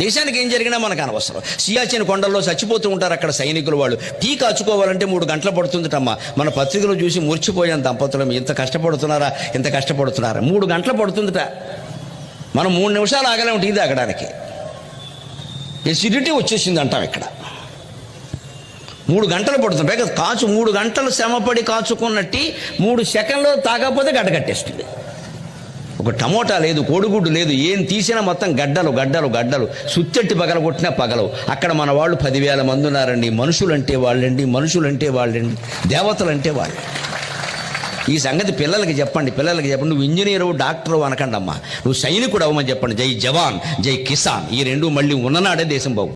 దేశానికి ఏం జరిగినా మనకు అనవసరం. సియాచిన్ కొండల్లో చచ్చిపోతూ ఉంటారు అక్కడ సైనికులు. వాళ్ళు టీ కాచుకోవాలంటే 3 గంటలు పడుతుందటమ్మా. మన పత్రికలు చూసి మురిచిపోయాం దంపతులం. ఇంత కష్టపడుతున్నారా, ఇంత కష్టపడుతున్నారా. 3 గంటలు పడుతుందట. మనం 3 నిమిషాలు ఆగలేము టీ తాగడానికి. ఎసిడిటీ వచ్చేసింది అంటాం ఇక్కడ. 3 గంటలు పడుతుంది. పైగా 3 గంటలు శ్రమపడి కాచుకున్న టీ 3 సెకండ్లు తాగకపోతే గడ్డకట్టేస్తుంది. ఒక టమోటా లేదు, కోడిగుడ్డు లేదు, ఏం తీసినా మొత్తం గడ్డలు గడ్డలు గడ్డలు. సుత్తెట్టి పగలగొట్టినా పగలవు. అక్కడ మన వాళ్ళు 10,000 మంది ఉన్నారండి. మనుషులంటే వాళ్ళండి, మనుషులంటే వాళ్ళండి, దేవతలంటే వాళ్ళు. ఈ సంగతి పిల్లలకి చెప్పండి. నువ్వు ఇంజనీరు, డాక్టరు అనకండి అమ్మా, నువ్వు సైనికుడు అవ్వమని చెప్పండి. జై జవాన్, జై కిసాన్, ఈ 2 మళ్ళీ ఉన్ననాడే దేశం బాగు.